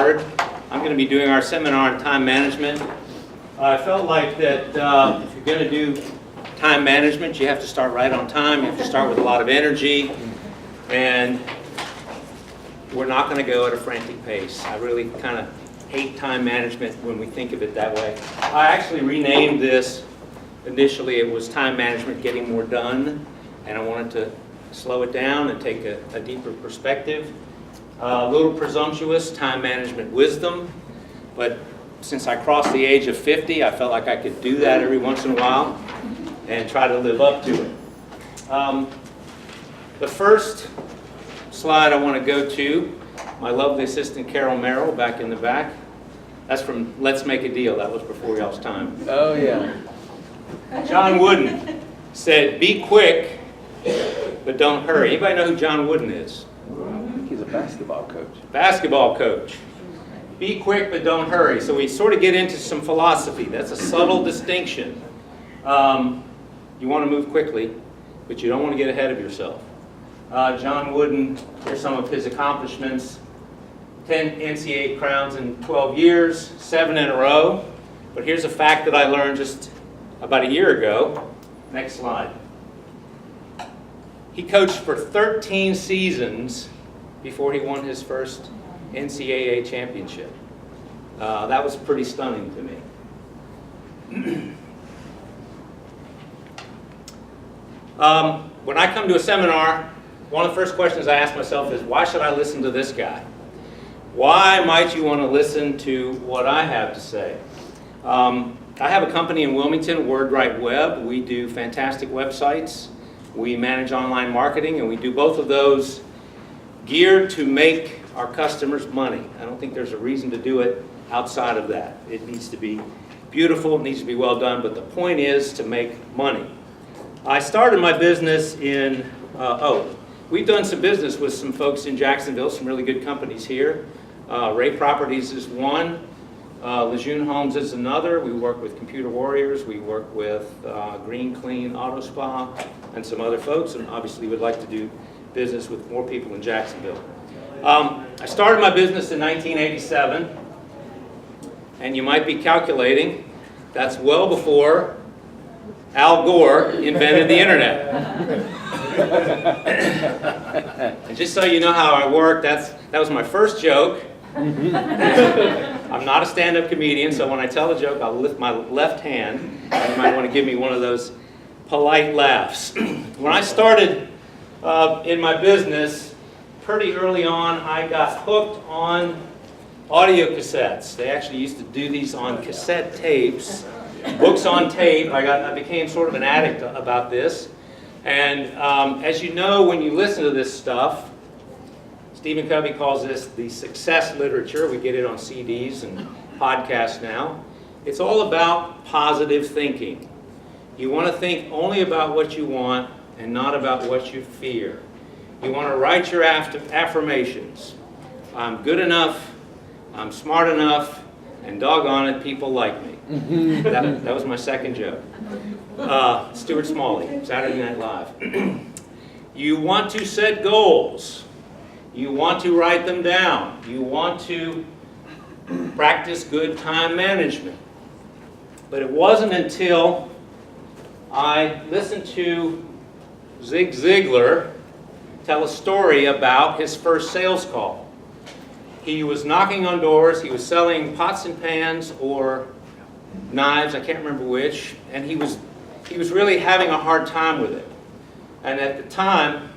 Byrd. I'm going to be doing our seminar on time management. I felt like that if you're going to do time management, you have to start right on time. You have to start with a lot of energy, and we're not going to go at a frantic pace. I really kind of hate time management when we think of it that way. I actually renamed this. Initially, it was time management getting more done, and I wanted to slow it down and take a deeper perspective. A little presumptuous, time management wisdom, but since I crossed the age of 50, I felt like I could do that every once in a while and try to live up to it. The first slide I want to go to, my lovely assistant Carol Merrill back in the back. That's from Let's Make a Deal. That was before y'all's time. Oh, yeah. John Wooden said, "Be quick, but don't hurry." Anybody know who John Wooden is? I think he's a basketball coach. Basketball coach. Be quick, but don't hurry. So we sort of get into some philosophy. That's a subtle distinction. You want to move quickly, but you don't want to get ahead of yourself. John Wooden, here's some of his accomplishments. 10 NCAA crowns in 12 years, 7 in a row. But here's a fact that I learned just about a year ago. Next slide. He coached for 13 seasons before he won his first NCAA championship. That was pretty stunning to me. When I come to a seminar, one of the first questions I ask myself is, why should I listen to this guy? Why might you want to listen to what I have to say? I have a company in Wilmington, wordwrightweb. We do fantastic websites. We manage online marketing, and we do both of those geared to make our customers money. I don't think there's a reason to do it outside of that. It needs to be beautiful, it needs to be well done, but the point is to make money. I started my business in, we've done some business with some folks in Jacksonville, some really good companies here. Ray Properties is one. Lejeune Homes is another. We work with Computer Warriors. We work with Green Clean Auto Spa and some other folks, and obviously would like to do business with more people in Jacksonville. I started my business in 1987, and you might be calculating that's well before Al Gore invented the internet. And just so you know how I work, that was my first joke. I'm not a stand-up comedian, so when I tell a joke, I'll lift my left hand, and you might want to give me one of those polite laughs. When I started in my business, pretty early on, I got hooked on audio cassettes. They actually used to do these on cassette tapes, books on tape. I became sort of an addict about this. And as you know, when you listen to this stuff, Stephen Covey calls this the success literature. We get it on CDs and podcasts now. It's all about positive thinking. You want to think only about what you want and not about what you fear. You want to write your affirmations. I'm good enough, I'm smart enough, and doggone it, people like me. That was my second joke. Stuart Smalley, Saturday Night Live. You want to set goals. You want to write them down. You want to practice good time management. But it wasn't until I listened to Zig Ziglar tell a story about his first sales call. He was knocking on doors, he was selling pots and pans or knives, I can't remember which, and he was really having a hard time with it. And at the time,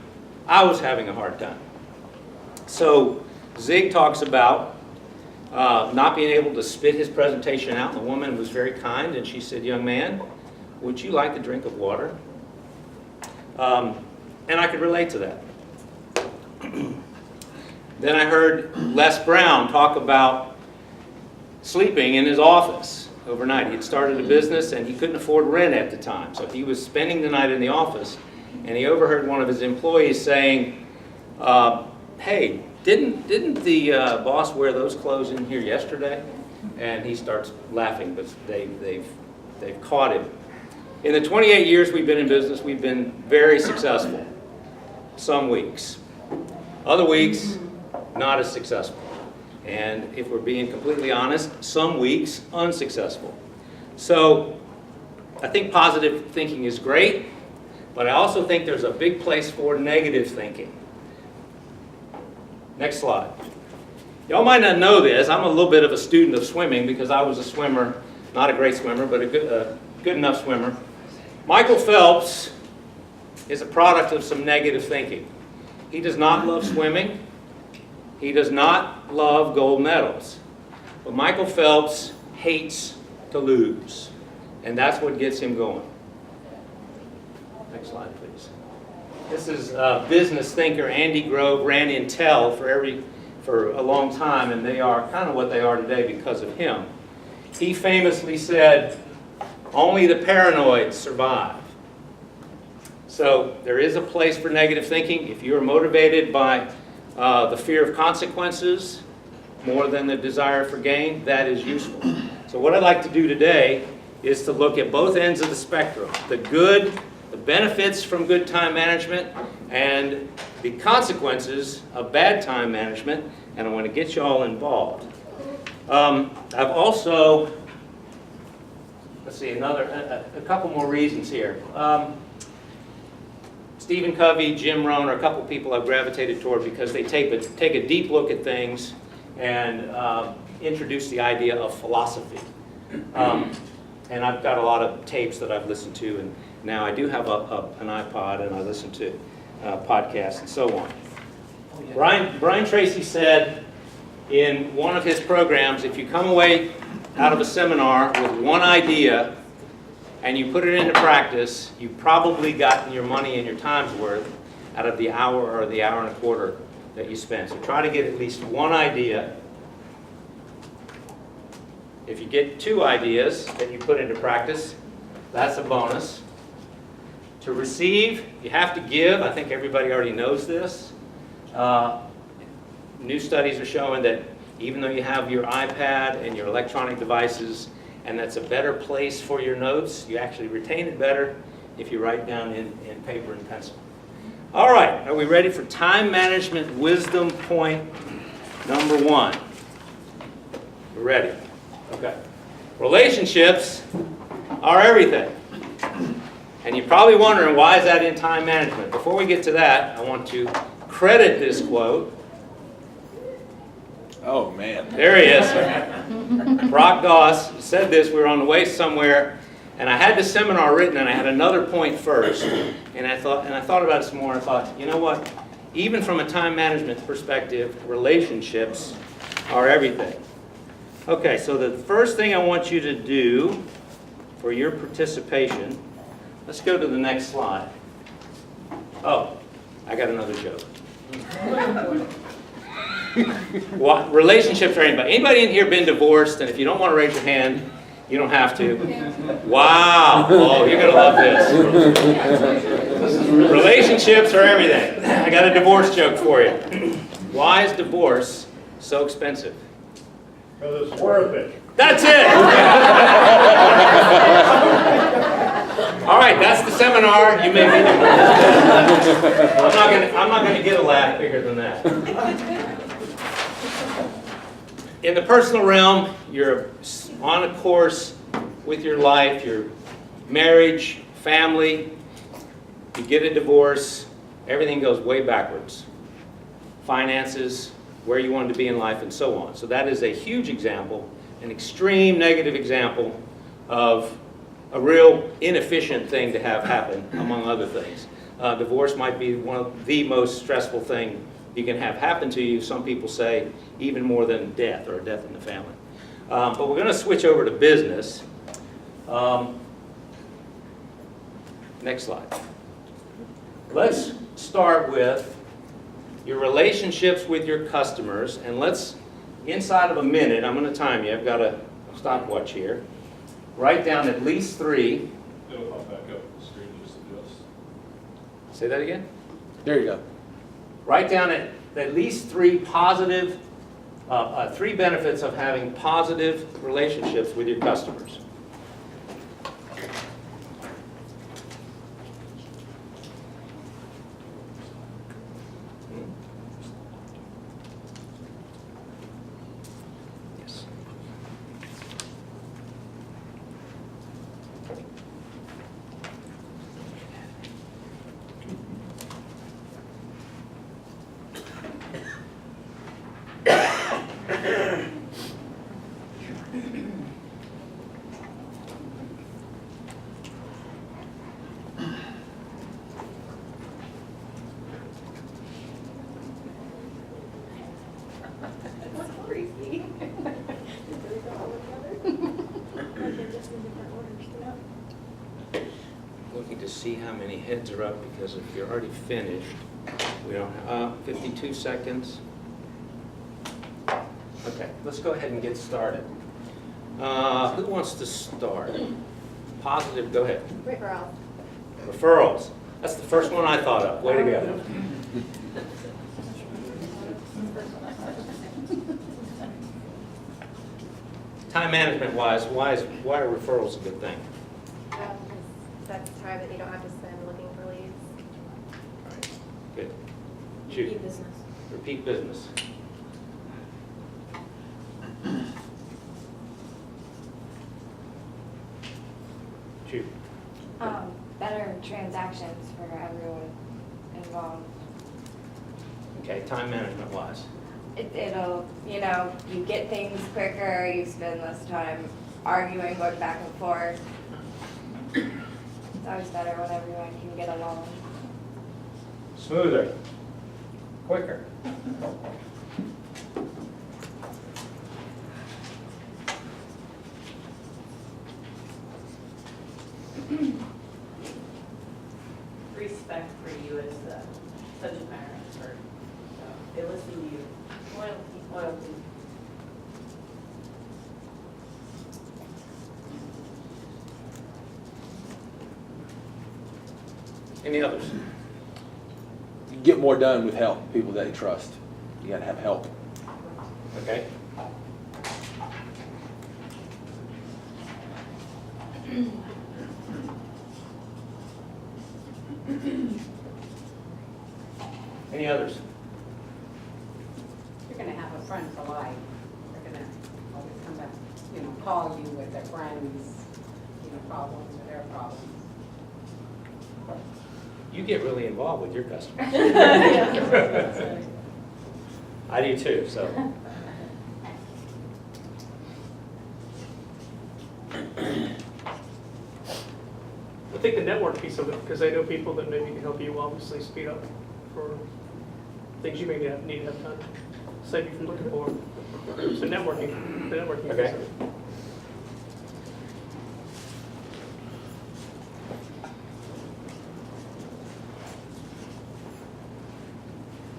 I was having a hard time. So Zig talks about not being able to spit his presentation out, and the woman was very kind, and she said, "Young man, would you like a drink of water?" And I could relate to that. Then I heard Les Brown talk about sleeping in his office overnight. He had started a business and he couldn't afford rent at the time, so he was spending the night in the office, and he overheard one of his employees saying, "Hey, didn't the boss wear those clothes in here yesterday?" And he starts laughing, but they've caught him. In the 28 years we've been in business, we've been very successful. Some weeks. Other weeks, not as successful. And if we're being completely honest, some weeks unsuccessful. So I think positive thinking is great, but I also think there's a big place for negative thinking. Next slide. Y'all might not know this. I'm a little bit of a student of swimming because I was a swimmer, not a great swimmer, but a good enough swimmer. Michael Phelps is a product of some negative thinking. He does not love swimming. He does not love gold medals. But Michael Phelps hates to lose. And that's what gets him going. Next slide, please. This is business thinker Andy Grove, ran Intel for a long time, and they are kind of what they are today because of him. He famously said, "Only the paranoid survive." So there is a place for negative thinking. If you're motivated by the fear of consequences more than the desire for gain, that is useful. So what I'd like to do today is to look at both ends of the spectrum, the benefits from good time management and the consequences of bad time management, and I want to get you all involved. I've also, let's see, a couple more reasons here. Stephen Covey, Jim Rohn are a couple people I've gravitated toward because they take a deep look at things and introduce the idea of philosophy. And I've got a lot of tapes that I've listened to, and now I do have an iPod, and I listen to podcasts and so on. Brian Tracy said in one of his programs, if you come away out of a seminar with one idea and you put it into practice, you've probably gotten your money and your time's worth out of the hour or the hour and a quarter that you spent. So try to get at least one idea. If you get two ideas that you put into practice, that's a bonus. To receive, you have to give. I think everybody already knows this. New studies are showing that even though you have your iPad and your electronic devices, and that's a better place for your notes, you actually retain it better if you write down in paper and pencil. All right, are we ready for time management wisdom point number 1? We're ready. Okay. Relationships are everything. And you're probably wondering, why is that in time management? Before we get to that, I want to credit this quote. Oh, man. There he is. Brock Goss said this. We were on the way somewhere, and I had the seminar written, and I had another point first. And I thought about it some more, and I thought, you know what? Even from a time management perspective, relationships are everything. Okay, so the first thing I want you to do for your participation, let's go to the next slide. Oh, I got another joke. What, relationships are anybody? Anybody in here been divorced? And if you don't want to raise your hand, you don't have to. Wow. Oh, you're going to love this. Relationships are everything. I got a divorce joke for you. Why is divorce so expensive? Because it's worth it. That's it! All right, that's the seminar. You may be divorced. I'm not going to get a laugh bigger than that. In the personal realm, you're on a course with your life, your marriage, family. You get a divorce, everything goes way backwards. Finances, where you wanted to be in life, and so on. So that is a huge example, an extreme negative example of a real inefficient thing to have happen, among other things. Divorce might be one of the most stressful thing you can have happen to you. Some people say even more than death, or a death in the family. But we're going to switch over to business. Next slide. Let's start with your relationships with your customers, and let's, inside of a minute, I'm going to time you, I've got a stopwatch here, write down at least 3. It'll pop back up the screen just adjust. Say that again? There you go. Write down at least 3 positive, 3 benefits of having positive relationships with your customers. see how many heads are up, because if you're already finished, we don't have, 52 seconds. Okay, let's go ahead and get started. Who wants to start? Positive, go ahead. Referrals. Referrals. That's the first one I thought of. Way to go. Time management wise, why are referrals a good thing? That's time that you don't have to spend looking for leads. All right, good. Shoot. Repeat business. Repeat business. Shoot. Better transactions for everyone involved. Okay, time management wise. It'll, you get things quicker, you spend less time arguing, going back and forth. It's always better when everyone can get along. Smoother. Quicker. Respect for you as the subject matter expert. So they listen to you. Loyalty. Any others? You can get more done with help, people that you trust. You gotta have help. Okay. Any others? You're gonna have a friend for life. They're gonna always come back, call you with their friends, problems or their problems. You get really involved with your customers. I do too, so. I think the network piece of it, because I know people that maybe can help you obviously speed up for things you may need to have done, save you from looking for. So networking, the networking piece Okay. of it.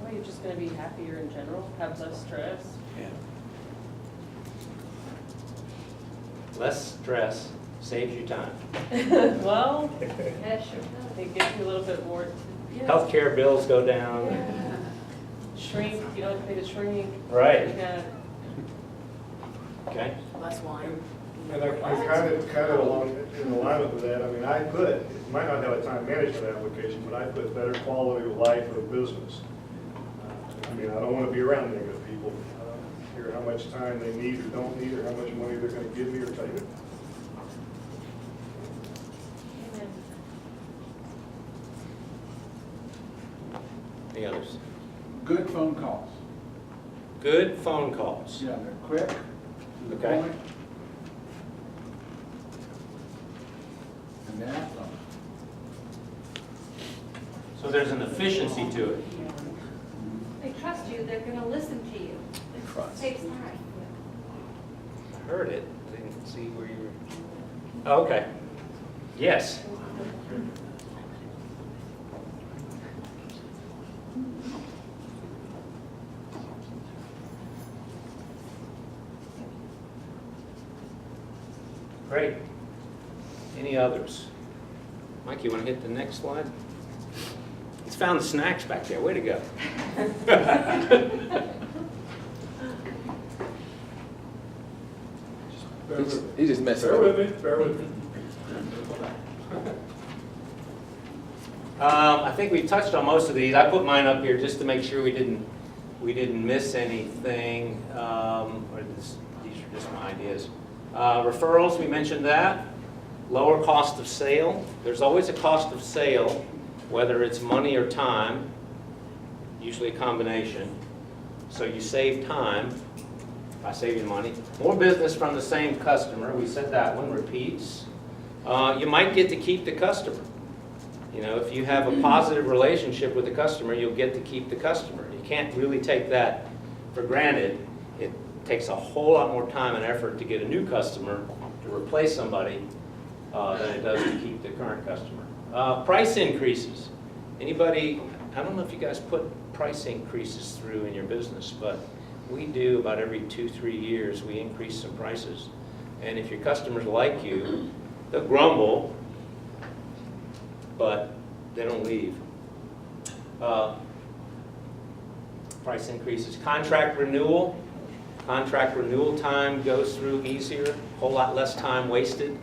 Well, you're just gonna be happier in general, have less stress. Yeah. Less stress saves you time. Well, Yeah, sure. it gives you a little bit more. Healthcare bills go down. Shrink, you don't have to pay to shrink. Right. Yeah. Okay. Less wine. And I kind of along in alignment with that, I mean, it might not have a time management application, but I put better quality of life for the business. I mean, I don't want to be around negative people. Hear how much time they need or don't need, or how much money they're going to give me or take it. Any others? Good phone calls. Good phone calls. Yeah, they're quick, to the Okay. point. And they're not long. So there's an efficiency to it. They trust you, they're gonna listen to you. Trust. Saves time. I heard it, didn't see where you were. Oh, okay. Yes. Great. Any others? Mike, you want to hit the next slide? He's found the snacks back there. Way to go. He's just messing Bear with with it. me, bear with me. I think we've touched on most of these. I put mine up here just to make sure we didn't miss anything. These are just my ideas. Referrals, we mentioned that. Lower cost of sale. There's always a cost of sale, whether it's money or time, usually a combination. So you save time by saving money. More business from the same customer. We said that one. Repeats. You might get to keep the customer. You know, if you have a positive relationship with the customer, you'll get to keep the customer. You can't really take that for granted. It takes a whole lot more time and effort to get a new customer to replace somebody than it does to keep the current customer. Price increases. Anybody, I don't know if you guys put price increases through in your business, but we do about every 2-3 years, we increase some prices. And if your customers like you, they'll grumble, but they don't leave. Price increases. Contract renewal. Contract renewal time goes through easier, a whole lot less time wasted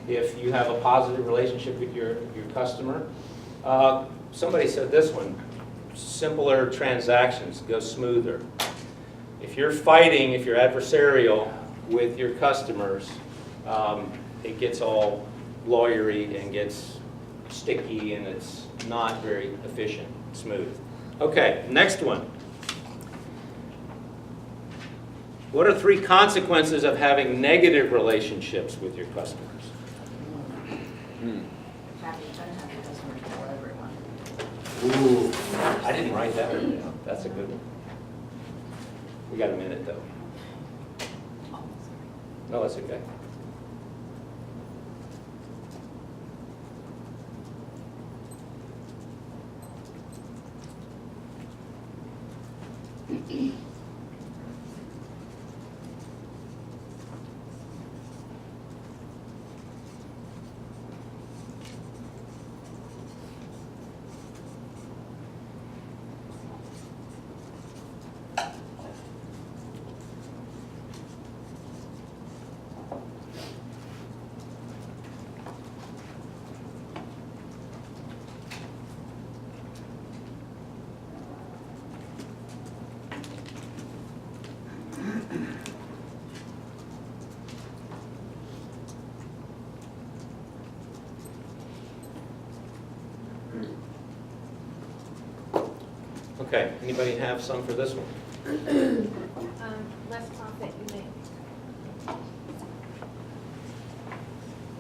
if you have a positive relationship with your customer. Somebody said this one, simpler transactions go smoother. If you're fighting, if you're adversarial with your customers, it gets all lawyery and gets sticky and it's not very efficient, smooth. Okay, next one. What are 3 consequences of having negative relationships with your customers? Having unhappy customers for everyone. Ooh, I didn't write that one down. That's a good one. We got a minute though. No, that's okay. Okay, anybody have some for this one? Less profit you make.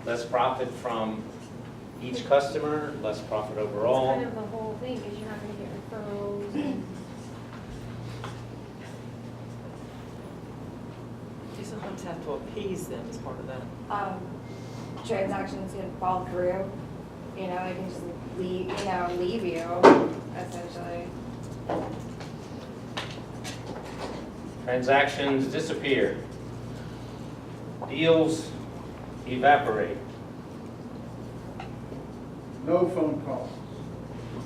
Less profit from each customer, less profit That's overall. kind of the whole thing, because you're not gonna get referrals and You sometimes have to appease them as part of that. Transactions can fall through, you know, they can just leave you, essentially. Transactions disappear. Deals evaporate. No phone calls.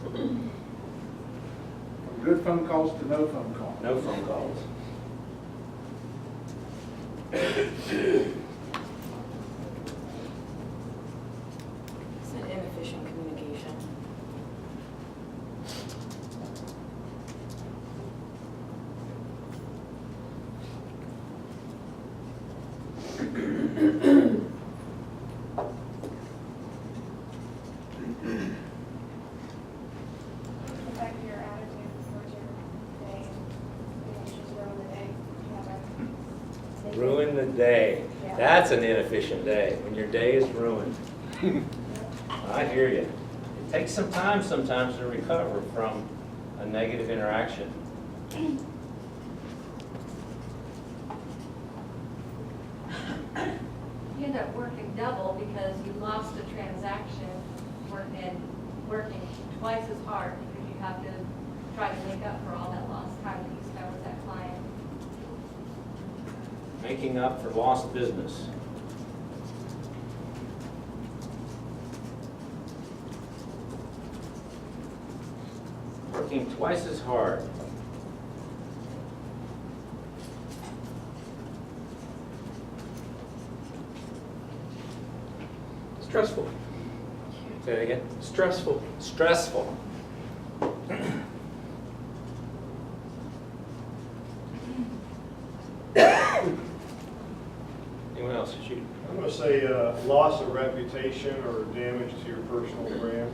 From good phone calls to no phone calls. No phone calls. It's an inefficient communication. affect your attitude towards your day, and just ruin the day. You have a- Ruin the day. Yeah. That's an inefficient day, when your day is ruined. I hear you. It takes some time sometimes to recover from a negative interaction. You end up working double because you lost a transaction and working twice as hard because you have to try to make up for all that lost time that you spent with that client. Making up for lost business. Working twice as hard. Stressful. Say it again. Stressful. Stressful. Anyone else? Shoot. I'm gonna say, loss of reputation or damage to your personal brand.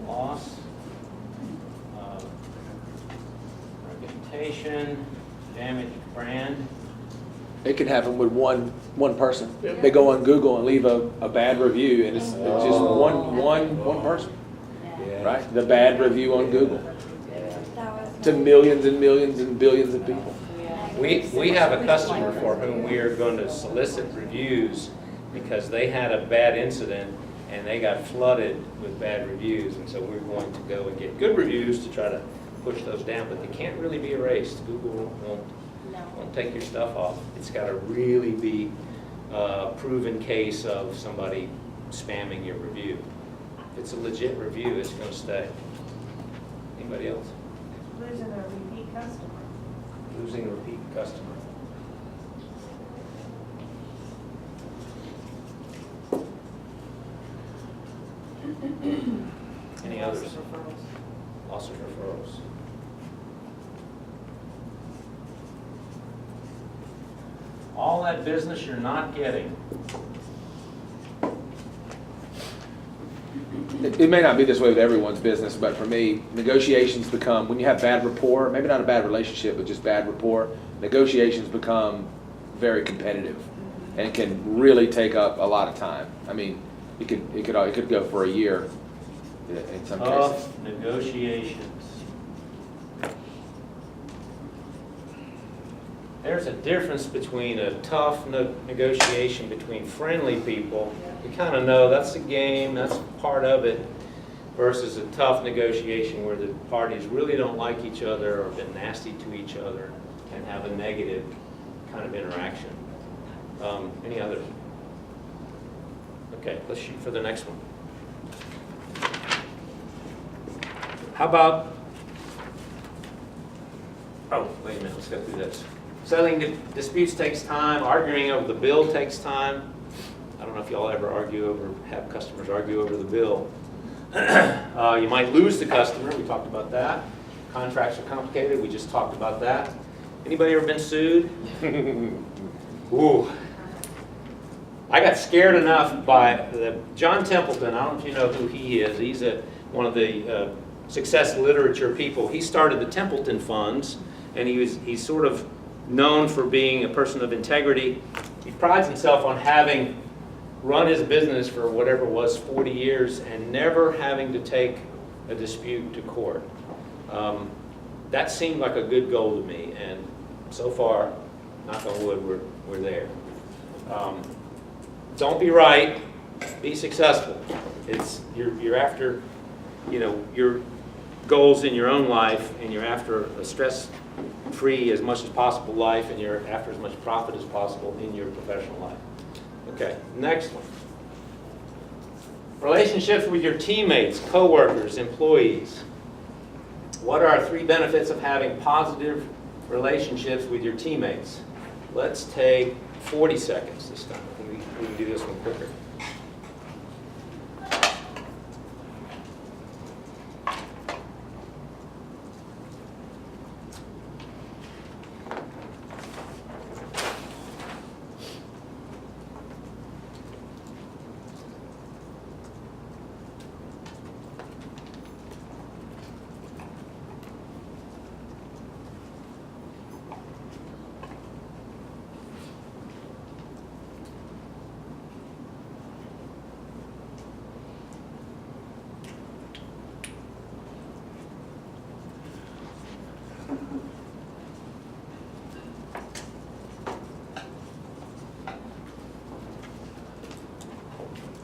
Loss of reputation, damaged brand. It can happen with one person. They go on Google and leave a bad review, and it's just one person, right? The bad review on Google That was to millions and millions and billions of people. We have a customer for whom we are going to solicit reviews, because they had a bad incident and they got flooded with bad reviews, and so we're going to go and get good reviews to try to push those down, but they can't really be erased. Google won't take your stuff off. It's got to really be a proven case of somebody spamming your review. If it's a legit review, it's going to stay. Anybody else? Losing a repeat customer. Losing a repeat customer. Any others? Loss of referrals. Loss of referrals. All that business you're not getting. It may not be this way with everyone's business, but for me, negotiations become, when you have bad rapport, maybe not a bad relationship, but just bad rapport, negotiations become very competitive and can really take up a lot of time. I mean, it could go for a year in some cases. Tough negotiations. There's a difference between a tough negotiation between friendly people. You kind of know that's a game, that's part of it, versus a tough negotiation where the parties really don't like each other or have been nasty to each other and have a negative kind of interaction. Any others? Okay, let's shoot for the next one. How about, oh, wait a minute, let's go through this. Settling disputes takes time, arguing over the bill takes time. I don't know if y'all ever have customers argue over the bill. You might lose the customer, we talked about that. Contracts are complicated, we just talked about that. Anybody ever been sued? Ooh. I got scared enough by John Templeton. I don't know if you know who he is. He's one of the success literature people. He started the Templeton Funds, and he's sort of known for being a person of integrity. He prides himself on having run his business for whatever it was 40 years and never having to take a dispute to court. That seemed like a good goal to me, and so far, knock on wood, we're there. Don't be right, be successful. You're after, your goals in your own life, and you're after a stress-free as much as possible life, and you're after as much profit as possible in your professional life. Okay, next one. Relationships with your teammates, coworkers, employees. What are 3 benefits of having positive relationships with your teammates? Let's take 40 seconds this time. We can do this one quicker.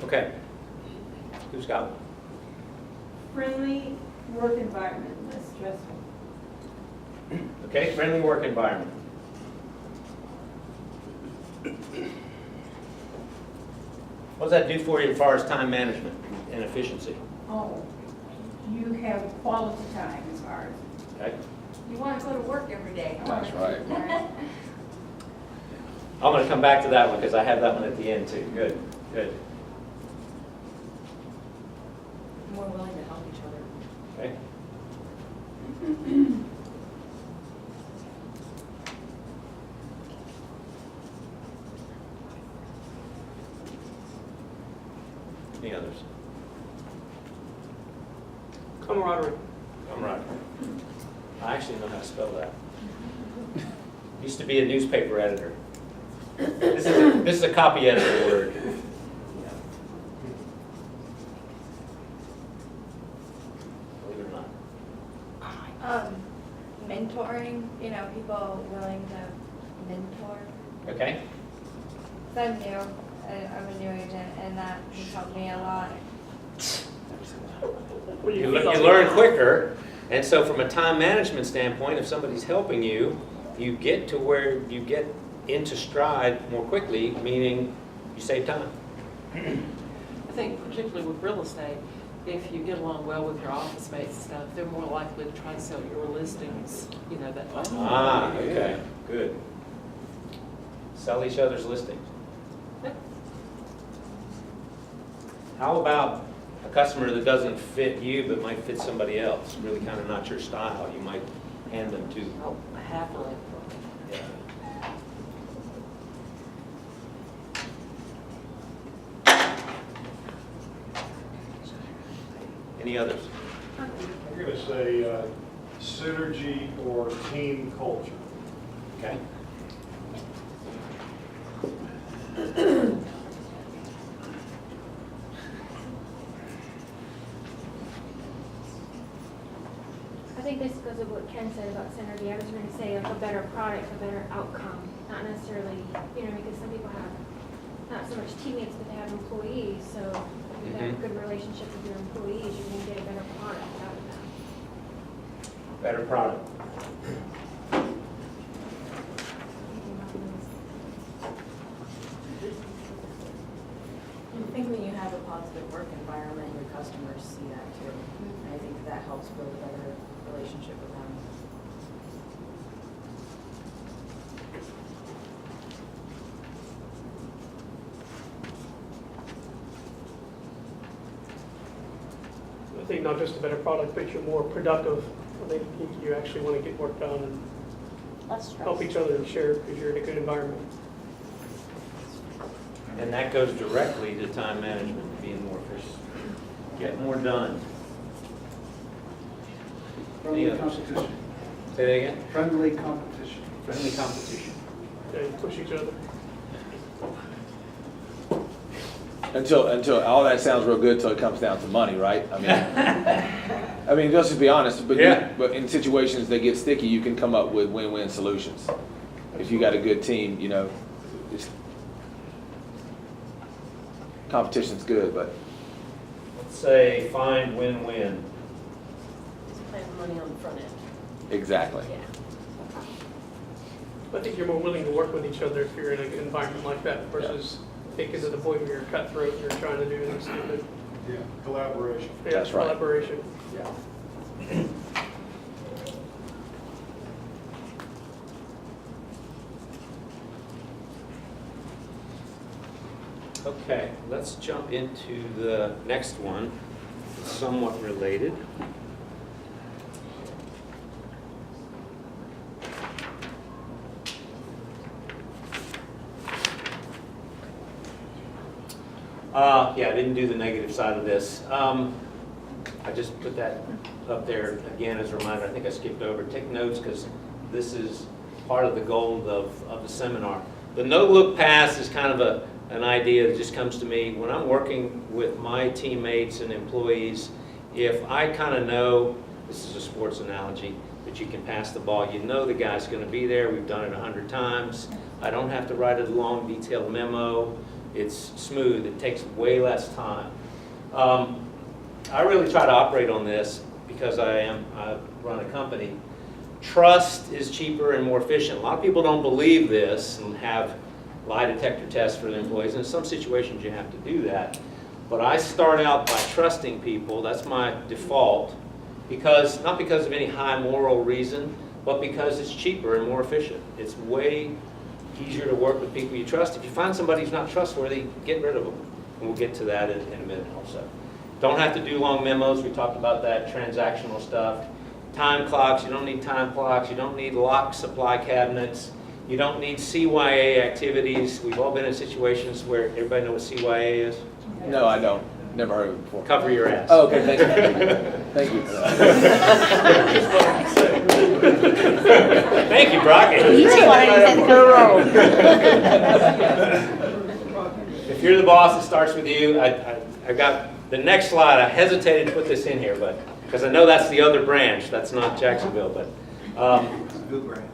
Okay. Who's got one? Friendly work environment, less stressful. Okay, friendly work environment. What does that do for you as far as time management and efficiency? Oh, you have quality time as far as. Okay. You want to go to work every day. That's right. I'm going to come back to that one because I have that one at the end too. Good, good. More willing to help each other. Okay. Any others? Camaraderie. Camaraderie. I actually know how to spell that. Used to be a newspaper editor. This is a copy editor word. Believe it or not. Mentoring, people willing to mentor. Okay. So I'm new, I'm a new agent, and that has helped me a lot. Well, You learn quicker, and so from a time management standpoint, if somebody's helping you, you get to where you get into stride more quickly, meaning you save time. I think particularly with real estate, if you get along well with your office mates and stuff, they're more likely to try to sell your listings, you know, that. Ah, okay, good. Sell each other's listings. How about a customer that doesn't fit you but might fit somebody else, really kind of not your style, you might hand them to. Oh, happily. Yeah. Any others? I'm going to say synergy or team culture. Okay. I think this goes with what Ken said about synergy. I was going to say like a better product, a better outcome, not necessarily, because some people have not so much teammates, but they have employees. So if you have a good relationship with your employees, you're going to get a better product out of them. Better product. I think when you have a positive work environment, your customers see that too. And I think that helps build a better relationship with them. I think not just a better product, but you're more productive. I think you actually want to get work done and help each other and share because you're in a good environment. And that goes directly to time management, being more efficient. Get more done. Friendly others? competition. Say that again? Friendly competition. Friendly competition. They push each other. Until all that sounds real good until it comes down to money, right? I mean, let's just be honest, but Yeah. but in situations that get sticky, you can come up with win-win solutions. If you got a good team, it's, competition's good, but Let's say find win-win. Just paying money on the front end. exactly. I think you're more willing to work with each other if you're in an environment like that versus thinking to the point where you're cutthroat and you're trying to do anything stupid. Yeah. Collaboration. Yeah, That's right. collaboration. Yeah. Okay, let's jump into the next one, somewhat related. Yeah, I didn't do the negative side of this. I just put that up there again as a reminder. I think I skipped over. Take notes because this is part of the goal of the seminar. The no-look pass is kind of an idea that just comes to me. When I'm working with my teammates and employees, if I kind of know, this is a sports analogy, that you can pass the ball, you know the guy's going to be there. We've done it 100 times. I don't have to write a long, detailed memo. It's smooth. It takes way less time. I really try to operate on this because I run a company. Trust is cheaper and more efficient. A lot of people don't believe this and have lie detector tests for their employees. In some situations you have to do that. But I start out by trusting people. That's my default. Not because of any high moral reason, but because it's cheaper and more efficient. It's way easier to work with people you trust. If you find somebody who's not trustworthy, get rid of them. And we'll get to that in a minute also. Don't have to do long memos. We talked about that, transactional stuff. Time clocks, you don't need time clocks. You don't need locked supply cabinets. You don't need CYA activities. We've all been in situations where everybody knows what CYA is. No, I don't. Never heard of it before. Cover your ass. Oh, okay, thank you. Thank you for that. Thank you, Brock. If you're the boss, it starts with you. I got the next slide. I hesitated to put this in here, but because I know that's the other branch. That's not Jacksonville, but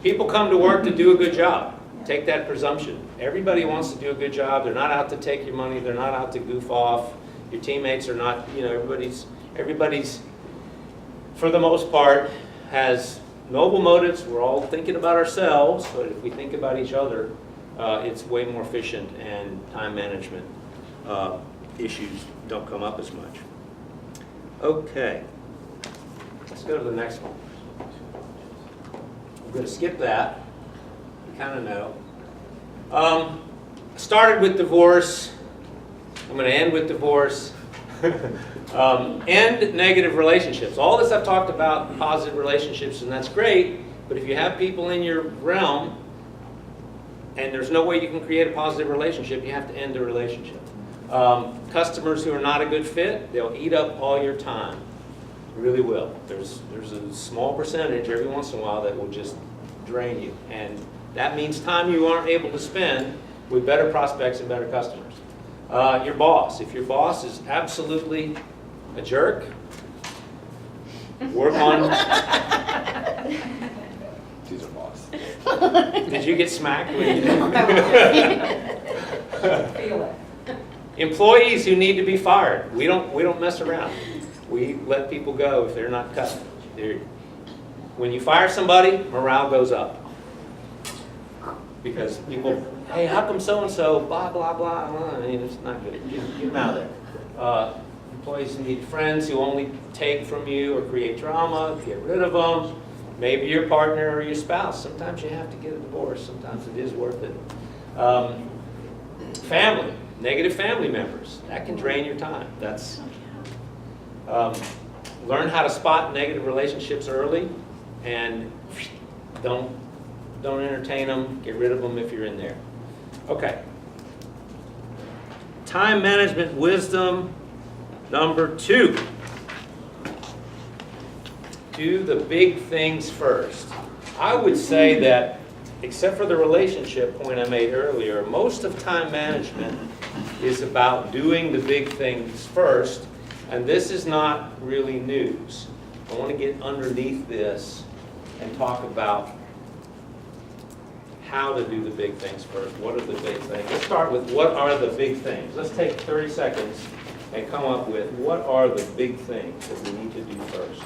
people come to work to do a good job. Take that presumption. Everybody wants to do a good job. They're not out to take your money. They're not out to goof off. Your teammates are not, everybody's, for the most part, has noble motives. We're all thinking about ourselves, but if we think about each other, it's way more efficient, and time management issues don't come up as much. Okay, let's go to the next one. I'm going to skip that. You kind of know. Started with divorce. I'm going to end with divorce. End negative relationships. All this I've talked about, positive relationships, and that's great, but if you have people in your realm and there's no way you can create a positive relationship, you have to end the relationship. Customers who are not a good fit, they'll eat up all your time. Really will. There's a small percentage every once in a while that will just drain you, and that means time you aren't able to spend with better prospects and better customers. Your boss. If your boss is absolutely a jerk, work on... She's a boss. Did you get smacked when you did? Feel it. Employees who need to be fired. We don't mess around. We let people go if they're not cut. When you fire somebody, morale goes up. Because people, hey, how come so-and-so, blah, blah, blah, blah. I mean, it's not good. Get them out of there. Employees who need friends who only take from you or create drama, get rid of them. Maybe your partner or your spouse. Sometimes you have to get a divorce. Sometimes it is worth it. Family. Negative family members. That can drain your time. That's learn how to spot negative relationships early, and don't entertain them. Get rid of them if you're in there. Okay. Time management wisdom number 2. Do the big things first. I would say that, except for the relationship point I made earlier, most of time management is about doing the big things first, and this is not really news. I want to get underneath this and talk about how to do the big things first. What are the big things? Let's start with what are the big things. Let's take 30 seconds and come up with what are the big things that we need to do first.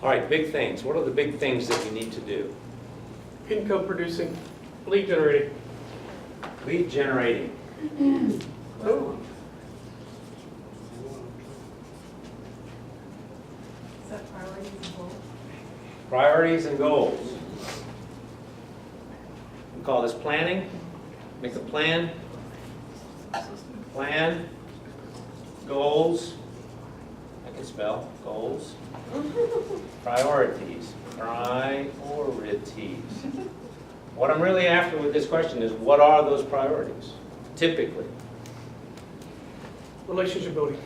All right, big things. What are the big things that you need to do? Income producing, lead generating. Lead generating. Oh. Is that priorities and goals? Priorities and goals. We call this planning. Make a plan. Plan. Goals. I can spell goals. Priorities. Priorities. What I'm really after with this question is, what are those priorities? Typically. Relationship building.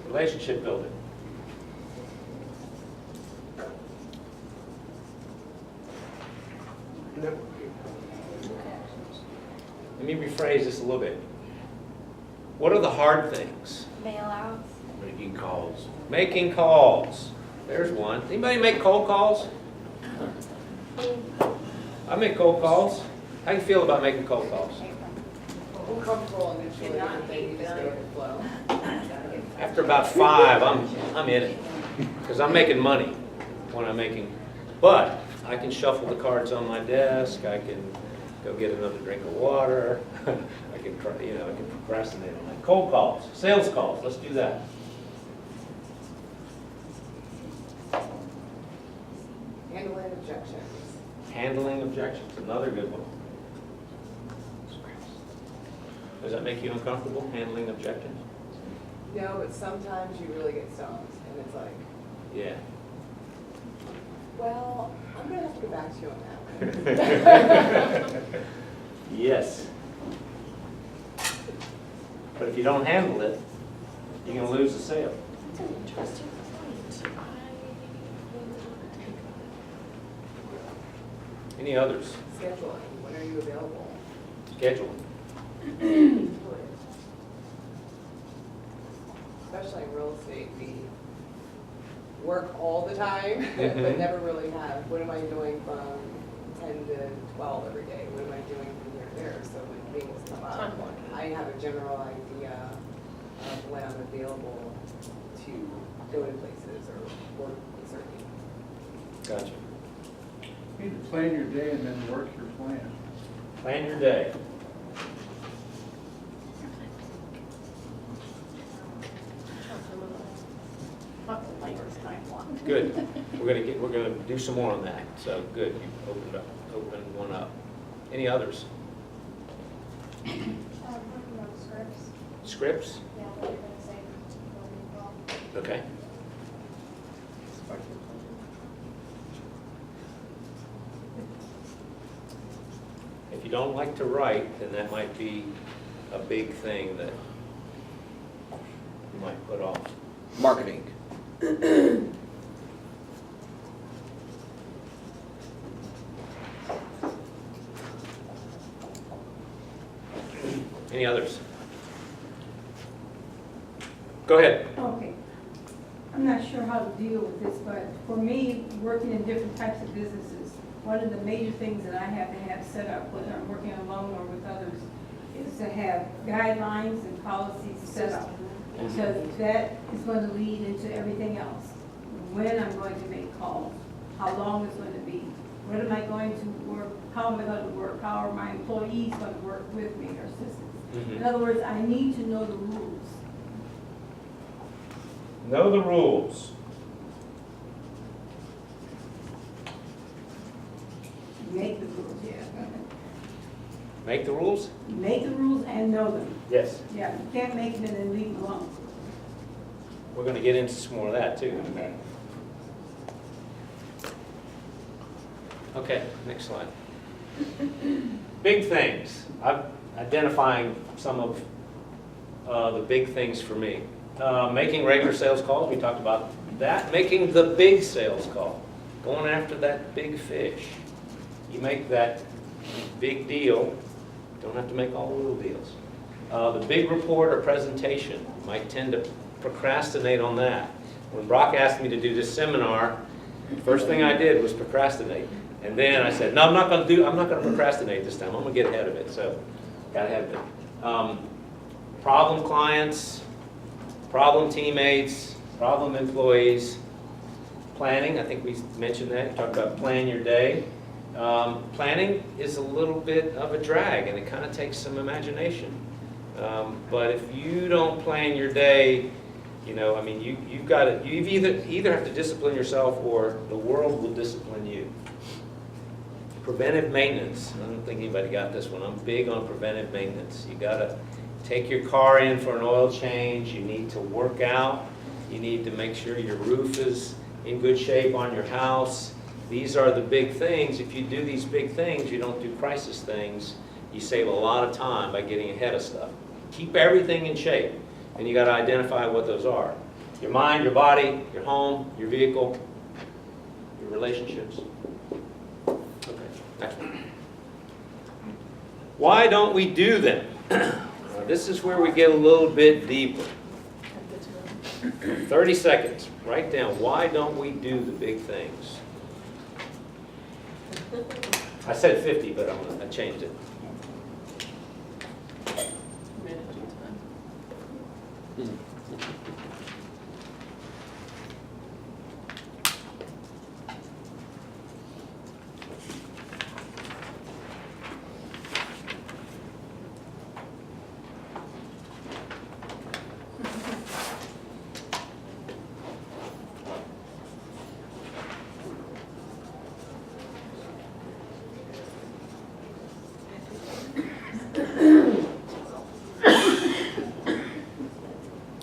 Relationship building. Networking. Let me rephrase this a little bit. What are the hard things? Mail outs. Making calls. Making calls. There's one. Anybody make cold calls? I make cold calls. How do you feel about making cold calls? Uncomfortable initially, but then you just go with the flow. After about 5, I'm in it. Because I'm making money when I'm making. But I can shuffle the cards on my desk. I can go get another drink of water. I can procrastinate on that. Cold calls, sales calls. Let's do that. Handling objections. Handling objections, another good one. Does that make you uncomfortable, handling objections? No, but sometimes you really get stumped, and it's like, Yeah. get back to you on that. Yes. But if you don't handle it, you're gonna lose the sale. That's an interesting point. Any others? Scheduling, when are you available? Scheduling. Especially in real estate, we work all the time, Mhm. but never really have, what am I doing from 10 to 12 every day? What am I doing from here to there? So when things come up, Time blocking. I have a general idea of when I'm available to go to places or work certain. Gotcha. You need to plan your day and then work your plan. Plan your day. Good. We're gonna do some more on that. So good, you opened one up. Any others? Scripts, Scripts? yeah, what you're gonna say, before we go. Okay. If you don't like to write, then that might be a big thing that you might put off. Marketing. Any others? Go ahead. Okay. I'm not sure how to deal with this, but for me, working in different types of businesses, one of the major things that I have to have set up, whether I'm working alone or with others, is to have guidelines and policies set up. Because that is going to lead into everything else. When I'm going to make calls, how long it's going to be, what am I going to work, how am I going to work, how are my employees going to work with me or assistants. In other words, I need to know the rules. Know the rules. Make the rules, yeah. Make the rules? Make the rules and know them. Yes. Yeah, you can't make them and then leave them alone. We're going to get into some more of that too. Okay, next slide. Big things. I'm identifying some of the big things for me. Making regular sales calls, we talked about that. Making the big sales call. Going after that big fish. You make that big deal. Don't have to make all the little deals. The big report or presentation. Might tend to procrastinate on that. When Brock asked me to do this seminar, first thing I did was procrastinate. And then I said, no, I'm not going to procrastinate this time. I'm going to get ahead of it. So, got ahead of it. Problem clients, problem teammates, problem employees, planning. I think we mentioned that. You talked about plan your day. Planning is a little bit of a drag, and it kind of takes some imagination. But if you don't plan your day, you know, I mean, you've got to, you either have to discipline yourself or the world will discipline you. Preventive maintenance. I don't think anybody got this one. I'm big on preventive maintenance. You got to take your car in for an oil change. You need to work out. You need to make sure your roof is in good shape on your house. These are the big things. If you do these big things, you don't do crisis things. You save a lot of time by getting ahead of stuff. Keep everything in shape, and you got to identify what those are. Your mind, your body, your home, your vehicle, your relationships. Okay, next one. Why don't we do them? This is where we get a little bit deeper. 30 seconds. Write down, why don't we do the big things? I said 50, but I changed it. Managing time.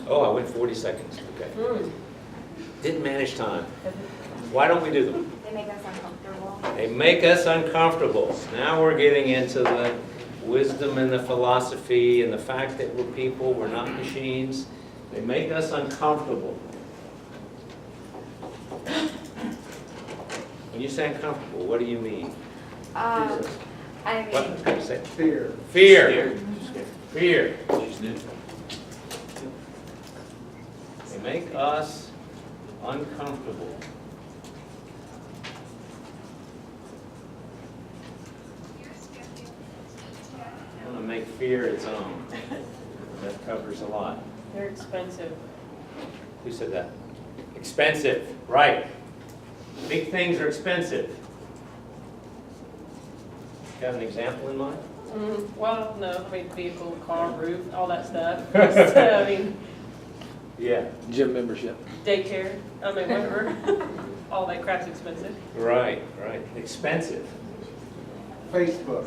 Oh, I went 40 seconds. Okay. Didn't manage time. Why don't we do them? They make us uncomfortable. They make us uncomfortable. Now we're getting into the wisdom and the philosophy and the fact that we're people, we're not machines. They make us uncomfortable. When you say uncomfortable, what do you mean? I What? mean, How do you say? Fear. Fear. Fear. They make us uncomfortable. I'm gonna make fear its own. That covers a lot. They're expensive. Who said that? Expensive, right. Big things are expensive. Got an example in mind? Well, no, I mean, vehicle, car, roof, all that stuff. So, I mean, Yeah. Gym membership. daycare, I mean, whatever. All that crap's expensive. Right, right. Expensive. Facebook.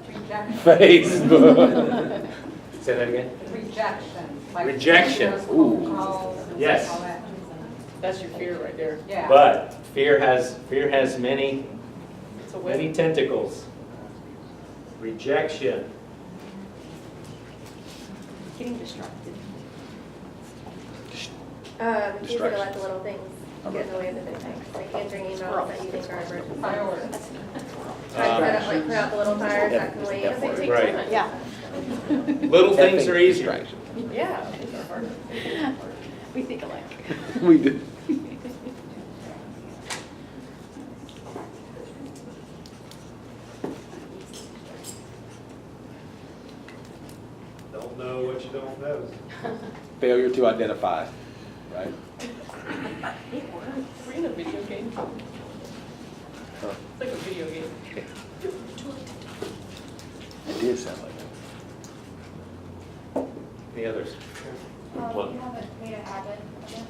Rejection. Facebook. Say that again? Rejection. Like Rejection. phone Ooh. calls and Yes. all that. That's your fear right there. Yeah. But fear has many, It's a many web. tentacles. Rejection. Getting distracted. it's easy to Distraction. let the little things get in the way of the big things, like answering emails that you think are urgent. Priorities. Try to set up, like, put out the little fires that can wait. They take Right. time. Yeah, Little things are easier. Distraction. Yeah, things are harder. we think alike. We do. Don't know what you don't know. Failure to identify, right? We're in a video game. Huh. It's like a video game. It did sound like that. Any others? You haven't made a habit of it,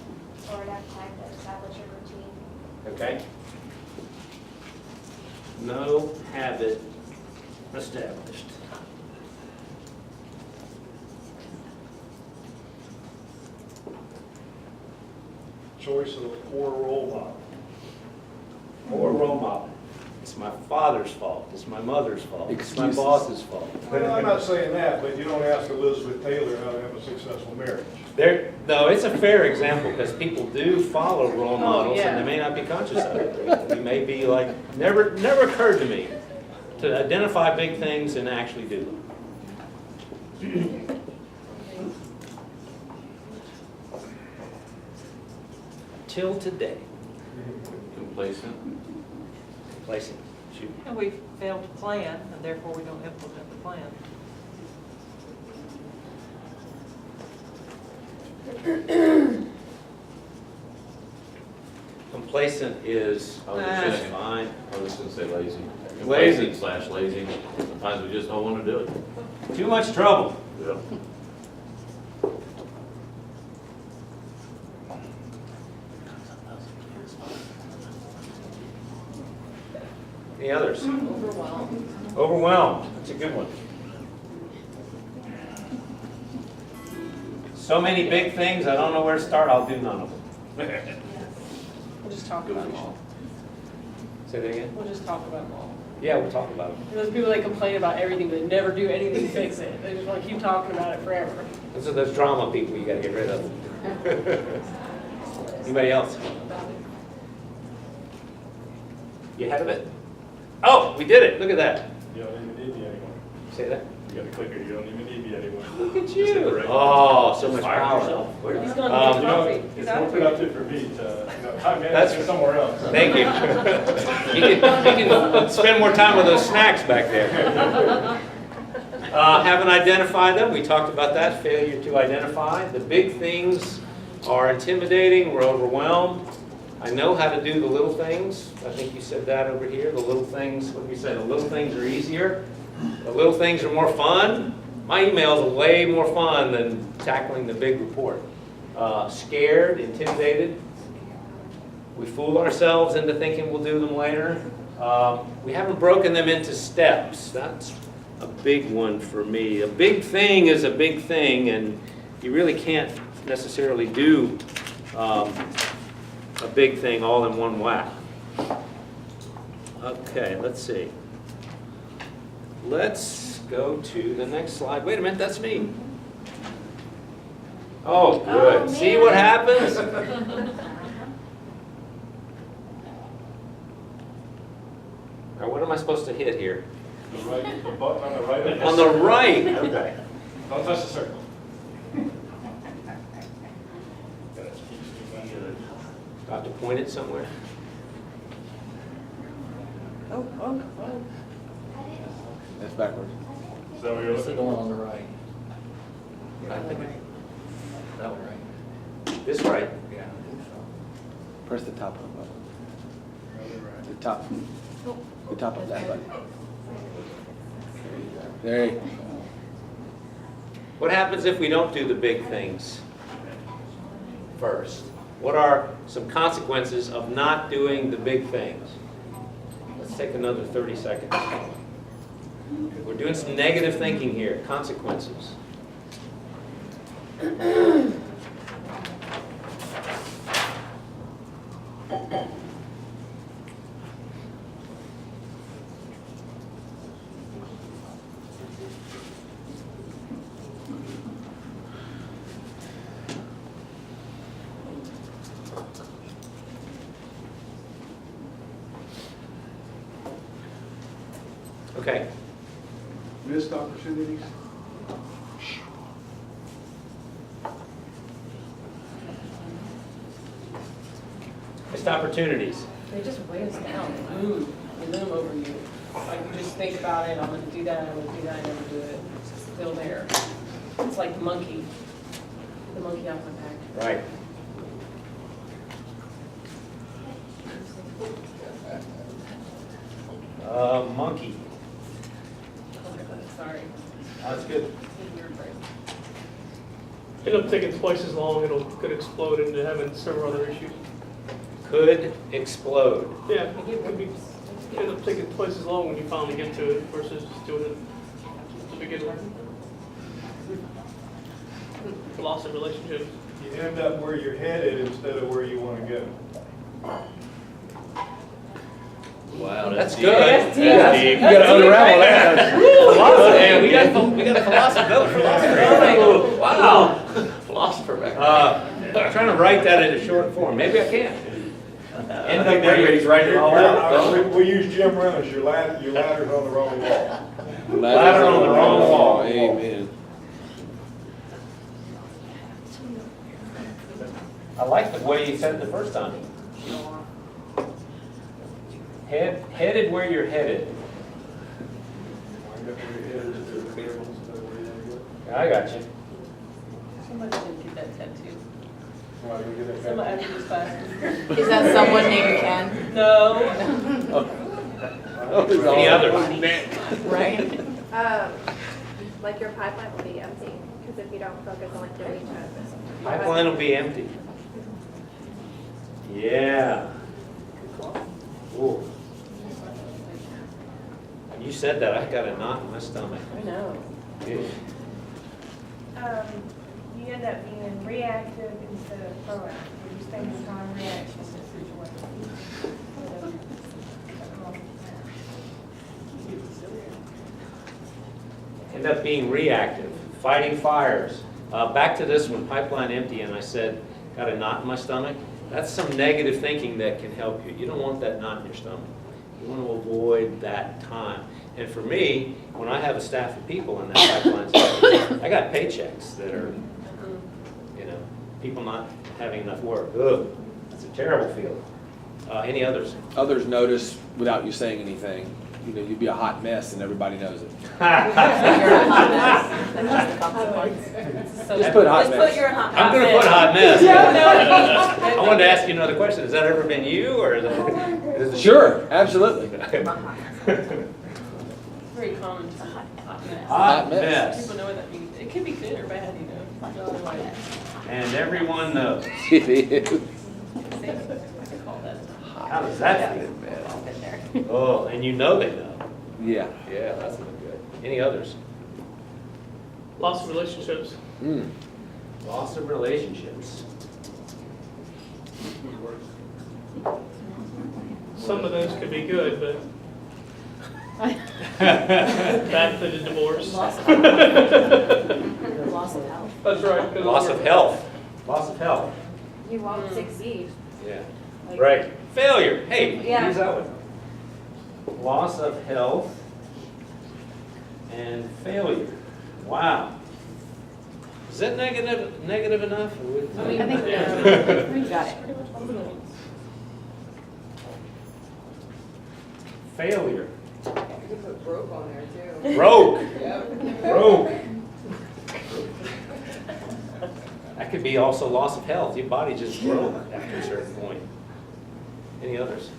or enough time to establish a routine. Okay. No habit established. Choice of a poor role model. Or role model. It's my father's fault. It's my mother's fault. It's my Excuses. boss's fault. Well, I'm not saying that, but you don't ask Elizabeth Taylor how to have a successful marriage. No, it's a fair example because people do follow role models and yeah. they may not be conscious of it. You may be like, never occurred to me to identify big things and actually do them. Till today. Complacent. Complacent. Shoot. And we failed to plan, and therefore we don't implement the plan. Complacent is I was Ah. just fine. I was gonna say lazy. Lazy. Complacent / lazy. Sometimes we just don't wanna do it. Too much trouble. Yeah. Any others? Overwhelmed. Overwhelmed. That's a good one. So many big things, I don't know where to start. I'll do none of them. We'll just talk about them all. Say that again? We'll just talk about them all. Yeah, we'll talk about it. Those people that complain about everything, but never do anything to fix it. They just want to keep talking about it forever. Those are those drama people you gotta get rid of. Anybody else? You ahead of it? Oh, we did it. Look at that. You don't even need me anymore. Say that. You got a clicker, you don't even need me anymore. Look at Just hit the you. red. Oh, so much Fire power. yourself. He's going Um, to You get know, coffee. He's it's out more of here. productive for me to, time That's- management somewhere else. Thank you. You can spend more time with those snacks back there. Haven't identified them. We talked about that, failure to identify. The big things are intimidating. We're overwhelmed. I know how to do the little things. I think you said that over here. The little things, what did you say? The little things are easier. The little things are more fun. My emails are way more fun than tackling the big report. Scared, intimidated. We fool ourselves into thinking we'll do them later. We haven't broken them into steps. That's a big one for me. A big thing is a big thing, and you really can't necessarily do a big thing all in one whack. Okay, let's see. Let's go to the next slide. Wait a minute, that's me. Oh, good. See what happens? Now, what am I supposed to hit here? The button on the right. On the right, okay. Don't touch the circle. Do I have to point it somewhere? That's backwards. Is that what you're looking for? on the right. I think That one right. this right? Yeah. Press the top of the button. The top of that button. There you go. What happens if we don't do the big things first? What are some consequences of not doing the big things? Let's take another 30 seconds. We're doing some negative thinking here, consequences. Okay. Missed opportunities? Missed opportunities. They just weigh us down, they loom over you. Like you just think about it, I'm gonna do that, I'm gonna do that, I never do it. It's just still there. It's like the monkey off my back. Right. Monkey. Sorry. That's good. End up taking twice as long, could explode into having several other issues. Could explode. Yeah, it could be, end up taking twice as long when you finally get to it versus just doing it to begin with. Loss of relationships. You end up where you're headed instead of where you want to go. Wow, That's deep. good. That's Yeah. deep. You gotta unravel that. Philosophy. Hey, we got a philosopher. Oh, wow. Philosopher back there. I'm trying to write that into short form. Maybe I can. End up where He's writing it all out. We use Jim Reynolds, your ladder's on the wrong wall. Ladder on the wrong wall. Amen. I like the way you said it the first time. Headed where you're headed. I got you. Somebody should get that tattoo. Somebody after this class. Is that someone named Ken? No. Any others? Right? Like your pipeline will be empty, because if you don't focus on like delete it. Pipeline will be empty. Yeah. Ooh. You said that, I got a knot in my stomach. I know. Yeah. You end up being reactive instead of proactive. You spend your time reacting to situations. End up being reactive, fighting fires. Back to this one, pipeline empty, and I said, got a knot in my stomach. That's some negative thinking that can help you. You don't want that knot in your stomach. You want to avoid that time. And for me, when I have a staff of people in that pipeline, I got paychecks that are, people not having enough work. Ugh, that's a terrible feeling. Any others? Others notice without you saying anything. You'd be a hot mess and everybody knows it. Just put hot mess. I'm going to put hot mess. I wanted to ask you another question. Has that ever been you, or is it Sure, absolutely. Very common. Hot mess. Hot mess. People know what that means. It can be good or bad, And everyone knows. It is. How does that feel? Oh, and you know they know. Yeah. Yeah, that's not good. Any others? Loss of relationships. Loss of relationships. some of those could be good, but bad for the divorce. Loss of health. That's right. 'cause Loss of health. Loss of health. You won't succeed. Yeah. Like- Right. Failure. Hey, Yeah. use that one. Loss of health and failure. Wow. Is that negative enough? I think, Yeah. we got it. Failure. You can put broke on there too. Broke. Yep. Broke. That could be also loss of health. Your body just broke after a certain point. Any others?